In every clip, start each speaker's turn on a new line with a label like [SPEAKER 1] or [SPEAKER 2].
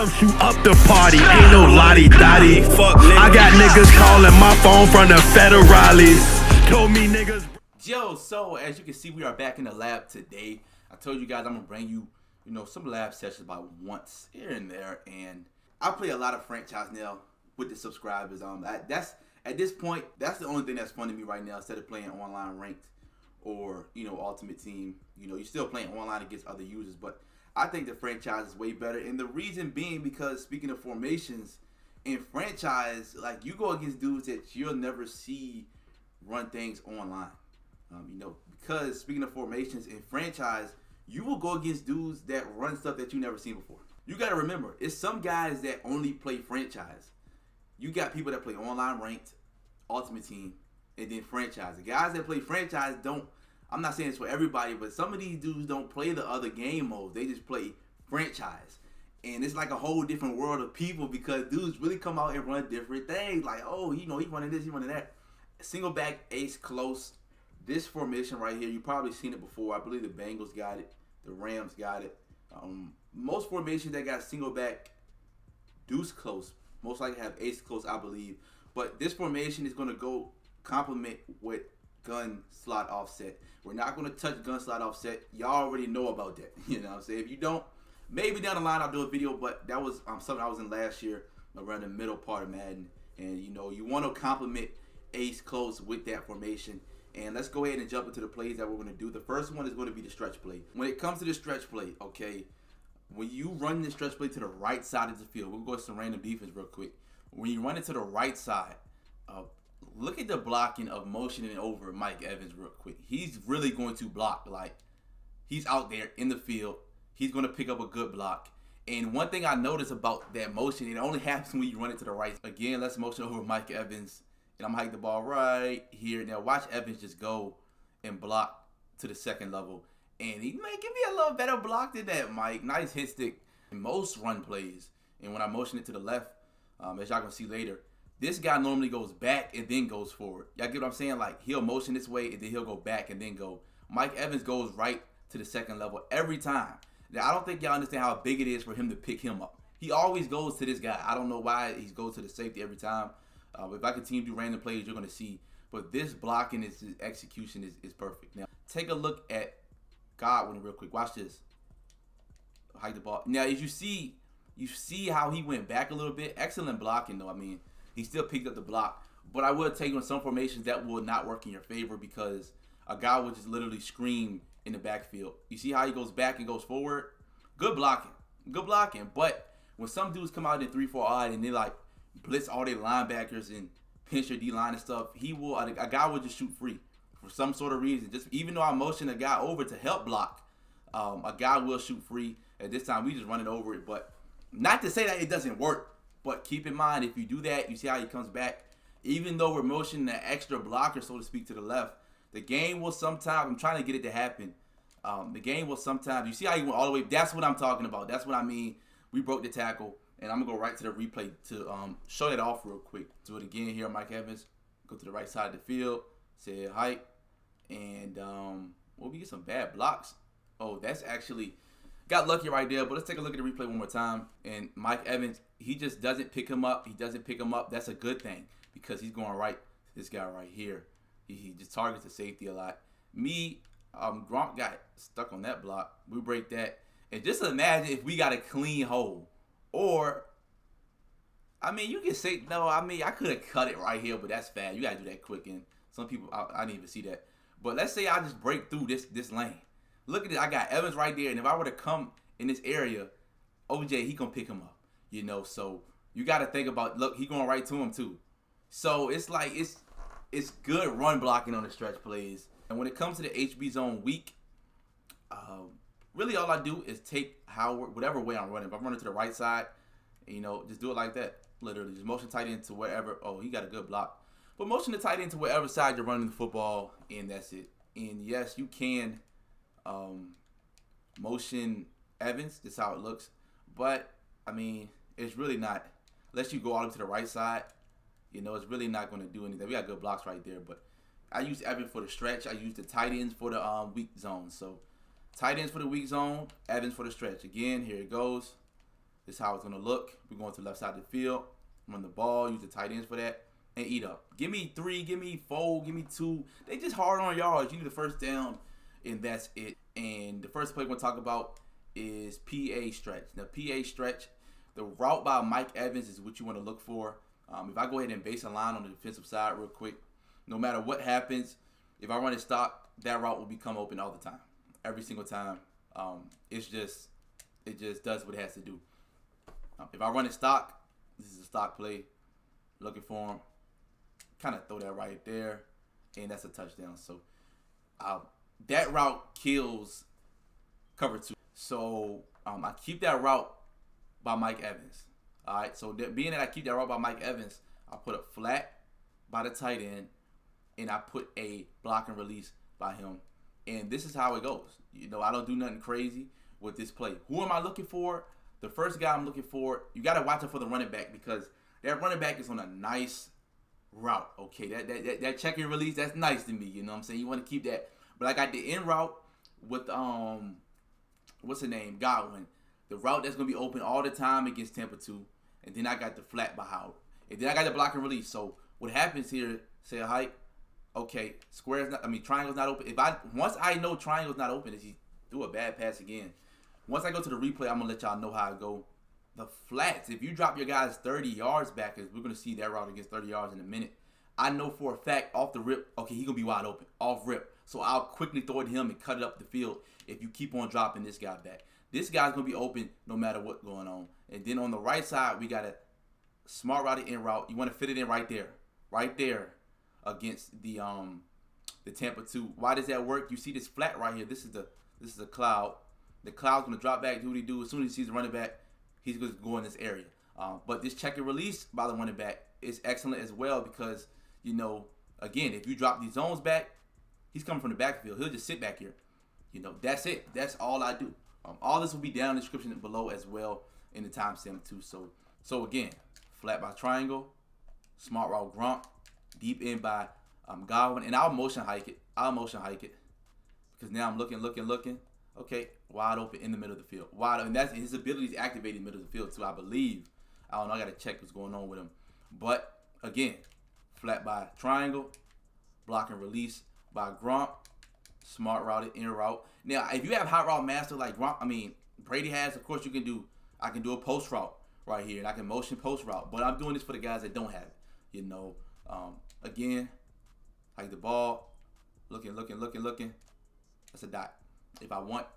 [SPEAKER 1] come shoot up the party. Ain't no lottie dotty. Fuck, I got niggas calling my phone from the federales. Told me niggas.
[SPEAKER 2] Yo, so as you can see, we are back in the lab today. I told you guys I'm gonna bring you, some lab sessions about once here and there, and I play a lot of franchise now with the subscribers. That's at this point, that's the only thing that's fun to me right now. Instead of playing online ranked or ultimate team, you're still playing online against other users, but I think the franchise is way better, and the reason being because speaking of formations in franchise, like you go against dudes that you'll never see run things online. Because speaking of formations in franchise, you will go against dudes that run stuff that you never seen before. You got to remember, it's some guys that only play franchise. You got people that play online ranked, ultimate team, and then franchise. The guys that play franchise don't, I'm not saying it's for everybody, but some of these dudes don't play the other game modes. They just play franchise. And it's like a whole different world of people because dudes really come out and run different things. Like, oh, he running this, he running that. Single back, ace, close. This formation right here, you've probably seen it before. I believe the Bengals got it. The Rams got it. Most formations that got single back, deuce close, most likely have ace close, I believe. But this formation is going to go complement with gun slot offset. We're not going to touch gun slot offset. Y'all already know about that. So if you don't, maybe down the line I'll do a video, but that was something I was in last year around the middle part of Madden. And you want to complement ace close with that formation. And let's go ahead and jump into the plays that we're going to do. The first one is going to be the stretch play. When it comes to the stretch play, okay, when you run the stretch play to the right side of the field, we'll go to some random defense real quick. When you run it to the right side, look at the blocking of motioning over Mike Evans real quick. He's really going to block. Like, he's out there in the field. He's going to pick up a good block. And one thing I noticed about that motion, it only happens when you run it to the right. Again, let's motion over Mike Evans. And I'm going to hike the ball right here. Now, watch Evans just go and block to the second level. And he may give me a little better block than that, Mike. Nice hit stick in most run plays. And when I motion it to the left, as y'all can see later, this guy normally goes back and then goes forward. Y'all get what I'm saying? Like, he'll motion this way, and then he'll go back and then go. Mike Evans goes right to the second level every time. Now, I don't think y'all understand how big it is for him to pick him up. He always goes to this guy. I don't know why he goes to the safety every time. If I continue to do random plays, you're going to see. But this blocking, his execution is perfect. Now, take a look at Godwin real quick. Watch this. Hike the ball. Now, as you see how he went back a little bit. Excellent blocking, though. I mean, he still picked up the block. But I will take on some formations that will not work in your favor because a guy will just literally scream in the backfield. You see how he goes back and goes forward? Good blocking. Good blocking. But when some dudes come out in 3-4 odd and they like blitz all their linebackers and pinch your D-line and stuff, a guy will just shoot free for some sort of reason. Just even though I motion a guy over to help block, a guy will shoot free. At this time, we just run it over it. But not to say that it doesn't work, but keep in mind, if you do that, you see how he comes back. Even though we're motioning an extra blocker, so to speak, to the left, the game will sometimes, I'm trying to get it to happen. The game will sometimes, you see how he went all the way, that's what I'm talking about. That's what I mean. We broke the tackle. And I'm going to go right to the replay to show that off real quick. Do it again here, Mike Evans. Go to the right side of the field. Say hike. And we get some bad blocks. Oh, that's actually, got lucky right there. But let's take a look at the replay one more time. And Mike Evans, he just doesn't pick him up. He doesn't pick him up. That's a good thing because he's going right to this guy right here. He just targets the safety a lot. Gronk got stuck on that block. We break that. And just imagine if we got a clean hole. Or, I mean, you can say, no, I mean, I could have cut it right here, but that's bad. You got to do that quick. And some people, I didn't even see that. But let's say I just break through this lane. Look at it. I got Evans right there. And if I were to come in this area, OJ, he going to pick him up. So you got to think about, look, he going right to him too. So it's like, it's good run blocking on the stretch plays. And when it comes to the HB zone weak, really all I do is take whatever way I'm running. If I'm running to the right side, just do it like that. Literally, just motion tight end to wherever. Oh, he got a good block. But motion the tight end to wherever side you're running the football, and that's it. And yes, you can motion Evans. That's how it looks. But, I mean, it's really not. Unless you go all the way to the right side, it's really not going to do anything. We got good blocks right there. But I use Evans for the stretch. I use the tight ends for the weak zone. So, tight ends for the weak zone, Evans for the stretch. Again, here it goes. This is how it's gonna look. We're going to the left side of the field, run the ball, use the tight ends for that, and eat up. Give me 3, give me 4, give me 2. They just hard on yards. You need the first down, and that's it. And the first play we're gonna talk about is PA stretch. Now, PA stretch, the route by Mike Evans is what you want to look for. If I go ahead and base a line on the defensive side real quick, no matter what happens, if I run it stock, that route will become open all the time, every single time. It just does what it has to do. If I run it stock, this is a stock play. Looking for him, kind of throw that right there, and that's a touchdown. So that route kills cover 2. So I keep that route by Mike Evans. All right, so being that I keep that route by Mike Evans, I put a flat by the tight end, and I put a block and release by him. And this is how it goes. You know, I don't do nothing crazy with this play. Who am I looking for? The first guy I'm looking for, you got to watch out for the running back, because that running back is on a nice route. Okay, that check and release, that's nice to me. You know what I'm saying? You want to keep that. But I got the end route with, what's the name? Godwin. The route that's going to be open all the time against Tampa 2. And then I got the flat by Howard. And then I got the block and release. So what happens here, say a hike, okay, triangle's not open. Once I know triangle's not open, is he threw a bad pass again. Once I go to the replay, I'm going to let y'all know how I go. The flats, if you drop your guys 30 yards back, as we're going to see that route against 30 yards in a minute, I know for a fact off the rip, okay, he's going to be wide open, off rip. So I'll quickly throw it to him and cut it up the field if you keep on dropping this guy back. This guy's going to be open no matter what's going on. And then on the right side, we got a smart routed in route. You want to fit it in right there against the Tampa 2. Why does that work? You see this flat right here. This is the cloud. The cloud's going to drop back, do what he do. As soon as he sees the running back, he's going to go in this area. But this check and release by the running back is excellent as well, because, you know, again, if you drop these zones back, he's coming from the backfield. He'll just sit back here. You know, that's it. That's all I do. All this will be down in the description below as well in the timestamp too. So again, flat by triangle, smart route Gronk, deep in by Godwin, and I'll motion hike it. Because now I'm looking. Okay, wide open in the middle of the field. Wide open. And that's his ability to activate in the middle of the field too, I believe. I don't know. I got to check what's going on with him. But again, flat by triangle, block and release by Gronk, smart routed in route. Now, if you have hot route master like Gronk, Brady has, of course I can do a post route right here, and I can motion post route. But I'm doing this for the guys that don't have it. You know, again, hike the ball, looking. That's a dot. If I want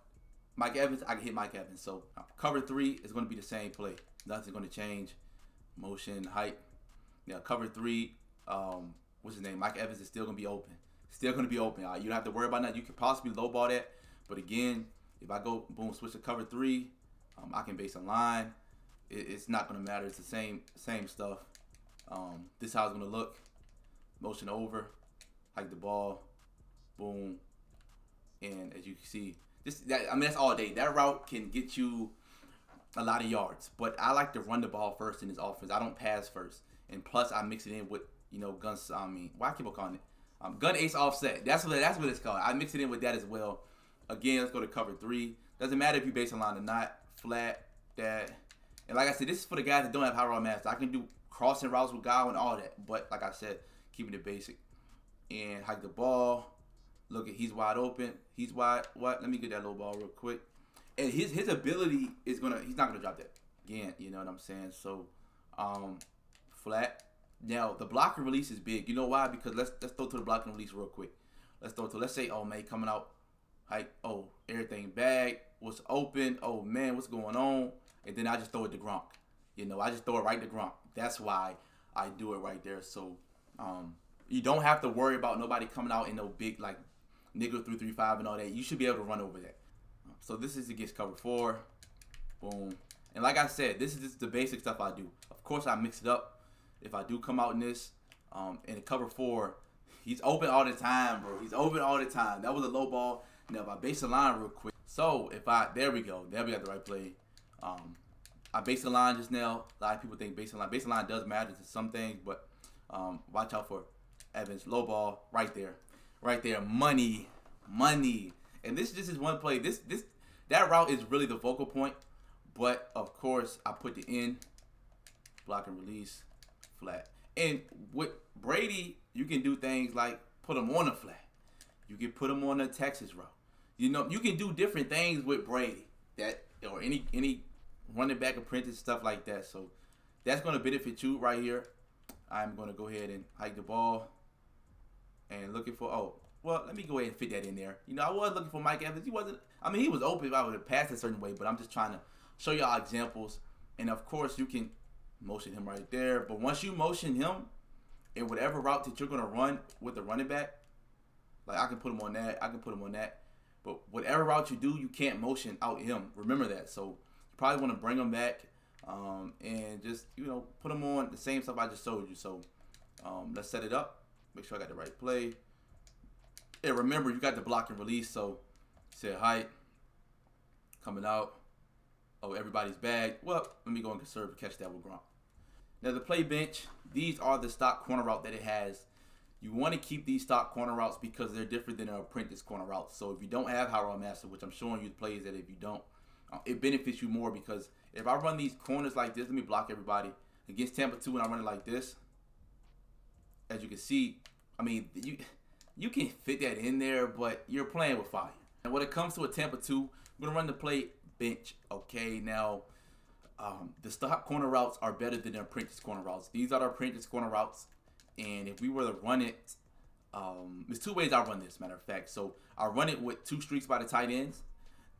[SPEAKER 2] Mike Evans, I can hit Mike Evans. So cover 3 is going to be the same play. Nothing's going to change. Motion, height. Now cover 3, what's his name? Mike Evans is still going to be open. You don't have to worry about that. You could possibly lowball that. But again, if I go, boom, switch to cover 3, I can base a line. It's not going to matter. It's the same stuff. This is how it's going to look. Motion over, hike the ball, boom. And as you can see, that's all day. That route can get you a lot of yards. But I like to run the ball first in this offense. I don't pass first. And plus, I mix it in with, you know, why I keep on calling it? Gun ace offset. That's what it's called. I mix it in with that as well. Again, let's go to cover 3. Doesn't matter if you base a line or not. Flat, that. And like I said, this is for the guys that don't have high route master. I can do crossing routes with Godwin, all that. But like I said, keeping it basic. And hike the ball. Look at, he's wide open. He's wide. What? Let me get that low ball real quick. And his ability is he's not gonna drop that again. You know what I'm saying? So, flat. Now the block and release is big. You know why? Because let's throw to the block and release real quick. Let's say, oh man, coming out, like, oh, everything bag was open. Oh man, what's going on? And then I just throw it to Gronk. You know, I just throw it right to Gronk. That's why I do it right there. So, you don't have to worry about nobody coming out in no big like nickel 3-3-5 and all that. You should be able to run over that. So this is against cover 4. Boom. And like I said, this is just the basic stuff I do. Of course, I mix it up. If I do come out in this, in cover 4, he's open all the time, bro. He's open all the time. That was a low ball. Now, if I base the line real quick. So, there we go. There we got the right play. I base the line just now. A lot of people think base the line. Base the line does matter to some things, but watch out for Evans. Low ball right there. Right there. Money. And this is one play. That route is really the focal point. But of course, I put the in, block and release, flat. And with Brady, you can do things like put him on a flat. You can put him on a Texas route. You know, you can do different things with Brady, that or any running back apprentice, stuff like that. So that's going to benefit you right here. I'm going to go ahead and hike the ball and looking for, oh, well, let me go ahead and fit that in there. You know, I was looking for Mike Evans. He wasn't, I mean, he was open if I would have passed a certain way, but I'm just trying to show y'all examples. And of course, you can motion him right there. But once you motion him in whatever route that you're going to run with the running back, like I can put him on that, I can put him on that. But whatever route you do, you can't motion out him. Remember that. So you probably want to bring him back and just, you know, put him on the same stuff I just showed you. So let's set it up. Make sure I got the right play. And remember, you got the block and release. So set height, coming out. Oh, everybody's bagged. Well, let me go and conserve to catch that with Gronk. Now the play bench, these are the stock corner route that it has. You want to keep these stock corner routes because they're different than an apprentice corner routes. So if you don't have High Route Master, which I'm showing you the plays that if you don't, it benefits you more because if I run these corners like this, let me block everybody. Against Tampa 2 and I run it like this, as you can see, I mean, you can fit that in there, but you're playing with fire. And when it comes to a Tampa 2, we're going to run the play bench, okay? Now, the stock corner routes are better than the apprentice corner routes. These are the apprentice corner routes. And if we were to run it, there's two ways I run this, matter of fact. So I run it with 2 streaks by the tight ends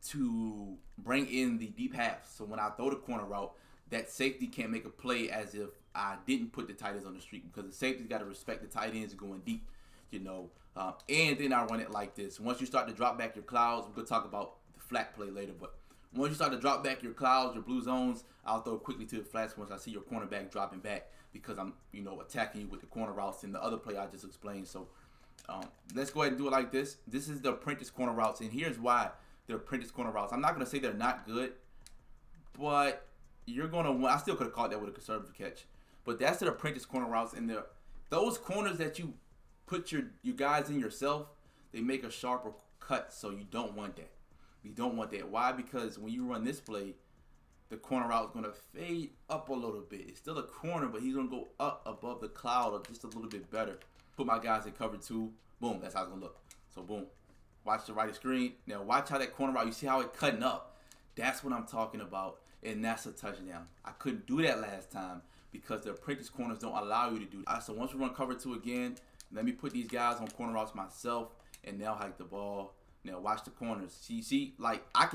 [SPEAKER 2] to bring in the deep halves. So when I throw the corner route, that safety can't make a play as if I didn't put the tight ends on the streak because the safety's got to respect the tight ends going deep, you know. And then I run it like this. Once you start to drop back your clouds, we're going to talk about the flat play later, but once you start to drop back your clouds, your blue zones, I'll throw quickly to the flats once I see your cornerback dropping back because I'm, you know, attacking you with the corner routes and the other play I just explained. So let's go ahead and do it like this. This is the apprentice corner routes, and here's why the apprentice corner routes. I'm not going to say they're not good, but you're going to win. I still could have caught that with a conservative catch, but that's the apprentice corner routes, and those corners that you put you guys in yourself, they make a sharper cut, so you don't want that. You don't want that. Why? Because when you run this play, the corner route is going to fade up a little bit. It's still a corner, but he's going to go up above the cloud or just a little bit better. Put my guys in cover 2. Boom. That's how it's going to look. So, boom. Watch the right screen. Now, watch how that corner route, you see how it's cutting up. That's what I'm talking about, and that's a touchdown. I couldn't do that last time because the apprentice corners don't allow you to do that. So, once we run cover 2 again, let me put these guys on corner routes myself, and now hike the ball. Now watch the corners. See, like I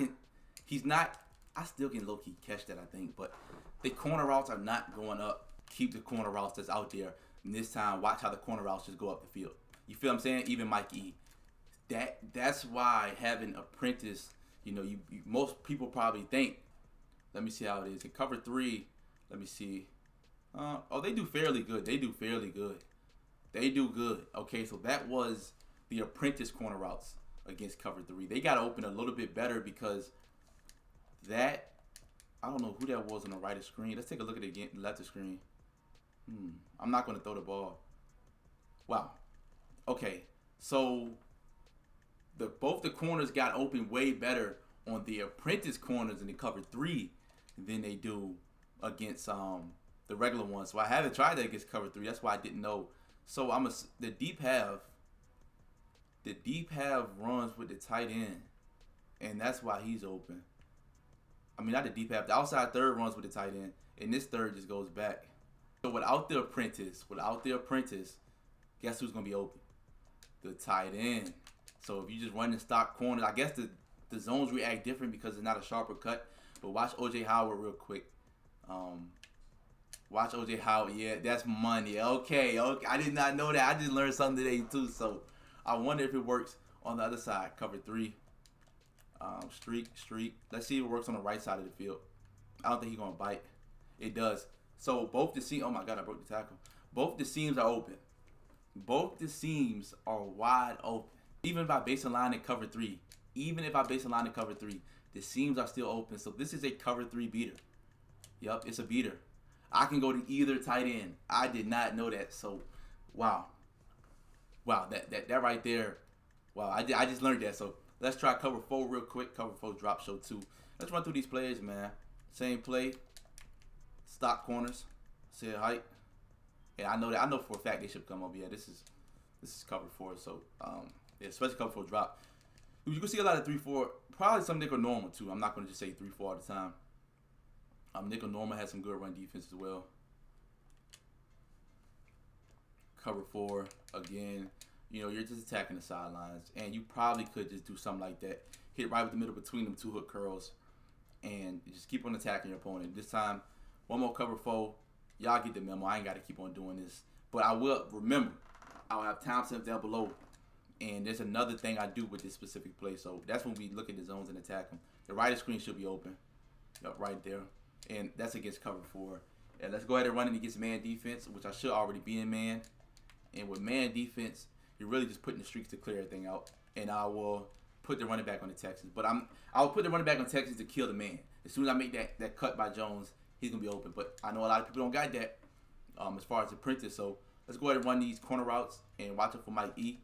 [SPEAKER 2] still can low-key catch that, I think, but the corner routes are not going up. Keep the corner routes that's out there. And this time, watch how the corner routes just go up the field. You feel what I'm saying? Even Mike E. That's why having apprentice, you know, most people probably think, let me see how it is. In cover 3, let me see. Oh, they do fairly good. They do fairly good. They do good. Okay, so that was the apprentice corner routes against cover 3. They got to open a little bit better because I don't know who that was on the right of screen. Let's take a look at it again, left of screen. I'm not going to throw the ball. Wow. Okay, so both the corners got open way better on the apprentice corners in the cover 3 than they do against the regular ones. So I haven't tried that against cover 3. That's why I didn't know. So the deep half runs with the tight end, and that's why he's open. I mean, not the deep half. The outside third runs with the tight end, and this third just goes back. So without the apprentice, guess who's going to be open? The tight end. So if you just run the stock corners, I guess the zones react different because it's not a sharper cut. But watch O.J. Howard real quick. Watch O.J. Howard. Yeah, that's money. Okay. I did not know that. I just learned something today too. So I wonder if it works on the other side. Cover 3. Streak. Let's see if it works on the right side of the field. I don't think he's going to bite. It does. So both the seams. Oh my God, I broke the tackle. Both the seams are open. Both the seams are wide open. Even if I base a line in cover 3. The seams are still open. So this is a cover 3 beater. Yup, it's a beater. I can go to either tight end. I did not know that. So, wow, that right there. Wow, I just learned that. So let's try cover 4 real quick. Cover 4 drop show 2. Let's run through these plays, man. Same play. Stock corners. Said height. And I know for a fact they should come up. Yeah, this is cover 4. So yeah, especially cover 4 drop. You can see a lot of 3-4. Probably some nickel normal too. I'm not gonna just say 3-4 all the time. Nickel normal has some good run defense as well. Cover 4 again. You know, you're just attacking the sidelines, and you probably could just do something like that. Hit right with the middle between them 2 hook curls, and just keep on attacking your opponent. This time, one more cover 4. Y'all get the memo. I ain't got to keep on doing this, but I will remember. I'll have timestamps down below, and there's another thing I do with this specific play. So that's when we look at the zones and attack them. The right screen should be open, yep, right there, and that's against cover 4. And let's go ahead and run it against man defense, which I should already be in man. And with man defense, you're really just putting the streaks to clear everything out. And I will put the running back on the Texans. But I'll put the running back on the Texans to kill the man. As soon as I make that cut by Jones, he's going to be open. But I know a lot of people don't got that as far as the printed. So let's go ahead and run these corner routes and watch it for Mike E.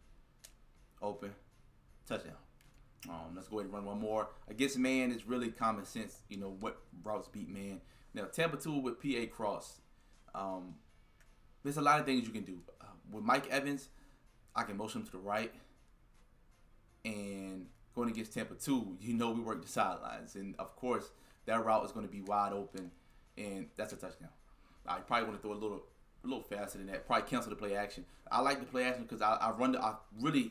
[SPEAKER 2] Open. Touchdown. Let's go ahead and run one more. Against man, it's really common sense, you know, what routes beat man. Now, Tampa 2 with PA cross. There's a lot of things you can do. With Mike Evans, I can motion him to the right. And going against Tampa 2, you know we work the sidelines. And, of course, that route is going to be wide open. And that's a touchdown. I probably want to throw a little faster than that. Probably cancel the play action. I like the play action because I really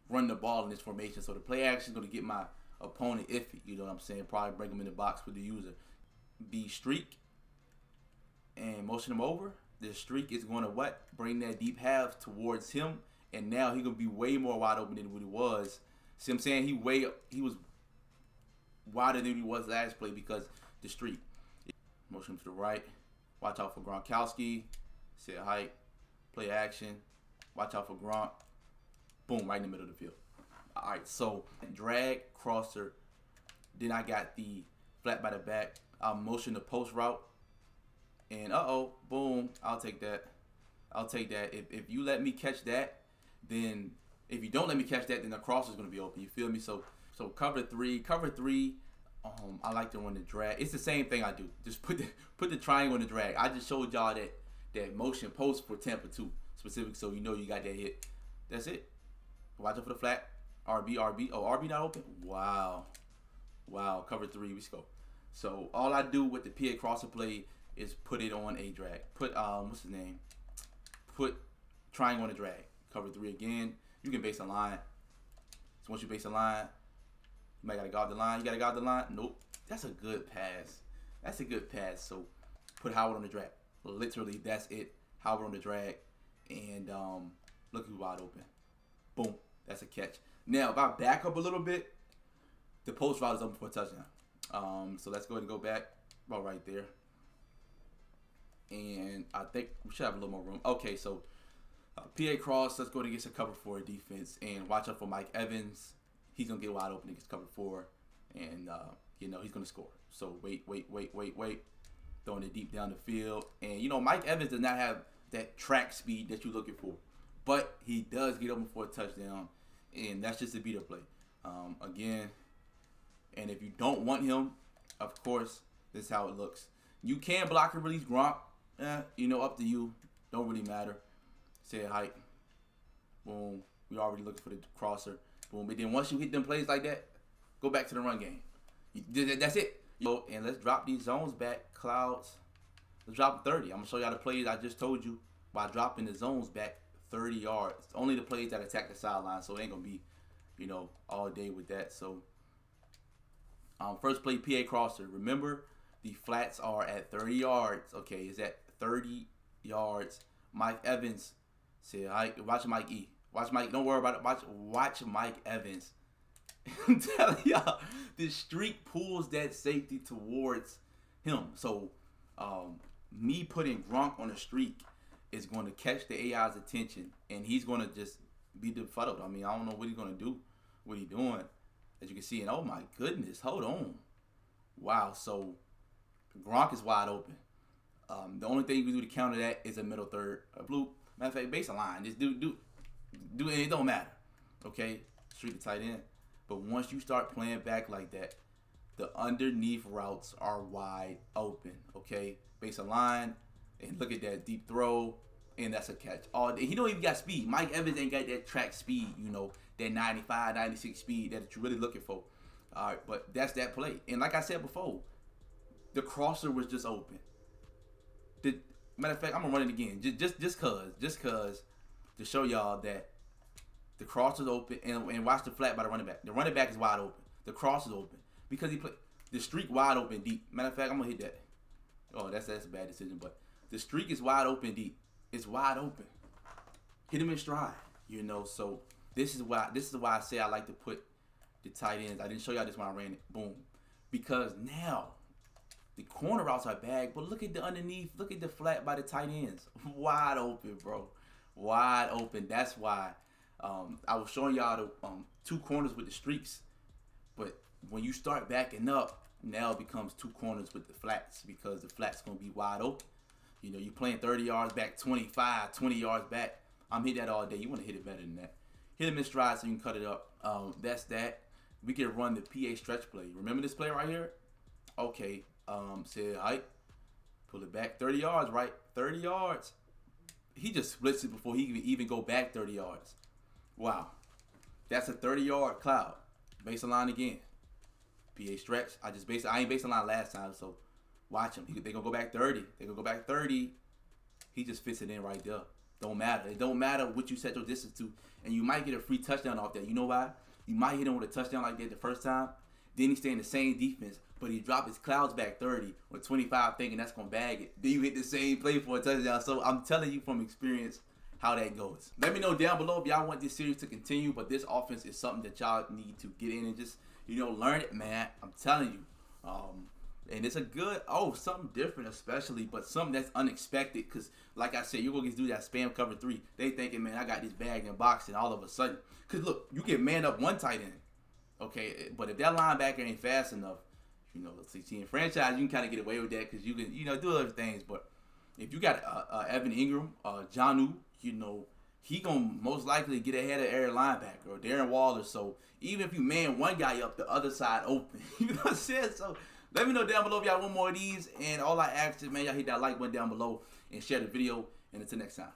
[SPEAKER 2] run the ball in this formation. So the play action is going to get my opponent iffy. You know what I'm saying? Probably bring him in the box with the user. Be streak and motion him over. The streak is going to what? Bring that deep half towards him, and now he's going to be way more wide open than what he was. See what I'm saying? He was wider than he was last play because the streak. Motion him to the right. Watch out for Gronkowski. Set height. Play action. Watch out for Gronk. Boom, right in the middle of the field. All right, so drag, crosser. Then I got the flat by the back. I'll motion the post route. And boom, I'll take that. I'll take that. If you let me catch that, then if you don't let me catch that, then the cross is going to be open. You feel me? So cover 3. I like to run the drag. It's the same thing I do. Just put the triangle on the drag. I just showed y'all that motion post for Tampa 2 specific, so you know you got that hit. That's it. Watch out for the flat. RB. Oh, RB not open? Wow. Cover 3. Let's go. So all I do with the PA crosser play is put it on a drag. Put what's his name? Put triangle on a drag. Cover 3 again. You can base a line. So once you base a line, you might gotta guard the line. You gotta guard the line. Nope. That's a good pass. So put Howard on the drag. Literally, that's it. Howard on the drag. And look who's wide open. Boom. That's a catch. Now, if I back up a little bit, the post route is open for a touchdown. So let's go ahead and go back about right there. And I think we should have a little more room. Okay, so PA cross. Let's go ahead and get some cover 4 defense. And watch out for Mike Evans. He's going to get wide open against cover 4. And, you know, he's going to score. So wait. Throwing it deep down the field. And, you know, Mike Evans does not have that track speed that you're looking for. But he does get open for a touchdown. And that's just a beater play. Again, and if you don't want him, of course, this is how it looks. You can block and release Gronk. You know, up to you. Don't really matter. Say height. Boom. We already looking for the crosser. Boom. But then once you hit them plays like that, go back to the run game. That's it. And let's drop these zones back. Clouds. Let's drop 30. I'm going to show y'all the plays I just told you by dropping the zones back 30 yards. Only the plays that attack the sideline, so it ain't going to be, you know, all day with that. So, first play, PA crosser. Remember, the flats are at 30 yards. Okay, is at 30 yards. Mike Evans said, watch Mike E. Watch Mike. Don't worry about it. Watch Mike Evans. I'm telling y'all, the streak pulls that safety towards him. So, me putting Gronk on a streak is going to catch the AI's attention, and he's going to just be befuddled. I mean, I don't know what he's going to do, what he's doing, as you can see. And oh my goodness, hold on. Wow, so Gronk is wide open. The only thing you can do to counter that is a middle third. A blue, matter of fact, base a line. Just do it don't matter. Okay? Streak the tight end. But once you start playing back like that, The underneath routes are wide open, okay? Base of line, and look at that deep throw, and that's a catch. He don't even got speed. Mike Evans ain't got that track speed, you know, that 95, 96 speed that you're really looking for. All right, but that's that play. And like I said before, the crosser was just open. Matter of fact, I'm gonna run it again, just cause to show y'all that the crosser's open, and watch the flat by the running back. The running back is wide open. The cross is open because he played the streak wide open deep. Matter of fact, I'm gonna hit that. Oh, that's a bad decision, but the streak is wide open deep. It's wide open. Hit him in stride, you know. So this is why I say I like to put the tight ends. I didn't show y'all this when I ran it. Boom, because now the corner routes are bagged, but look at the underneath. Look at the flat by the tight ends. Wide open, bro. Wide open. That's why I was showing y'all the two corners with the streaks. But when you start backing up, now it becomes two corners with the flats because the flats going to be wide open. You know, you're playing 30 yards back, 25, 20 yards back. I'm hitting that all day. You want to hit it better than that. Hit him in stride so you can cut it up. That's that. We can run the PA stretch play. Remember this play right here? Okay. Said, height, pull it back 30 yards, right? 30 yards. He just splits it before he even go back 30 yards. Wow. That's a 30-yard cloud. Base line again. PA stretch. I ain't base line last time, so watch him. They gonna go back 30. They gonna go back 30. He just fits it in right there. Don't matter. It don't matter what you set your distance to. And you might get a free touchdown off that. You know why? You might hit him with a touchdown like that the first time. Then he stay in the same defense, but he drop his clouds back 30 or 25 thinking that's going to bag it. Then you hit the same play for a touchdown. So I'm telling you from experience how that goes. Let me know down below if y'all want this series to continue, but this offense is something that y'all need to get in and just, you know, learn it, man. I'm telling you. And it's a good, something different especially, but something that's unexpected because, like I said, you're going to do that spam cover 3. They thinking, man, I got this bag in box, and all of a sudden, because look, you get man up one tight end. Okay, but if that linebacker ain't fast enough, you know, let's see, in franchise, you can kind of get away with that because you can, you know, do other things. But if you got Evan Ingram, Jonnu, you know, he gonna most likely get ahead of Aaron linebacker or Darren Waller. So even if you man one guy up, the other side open. You know what I'm saying? So let me know down below if y'all want more of these. And all I ask is, man, y'all hit that like button down below and share the video. And until next time.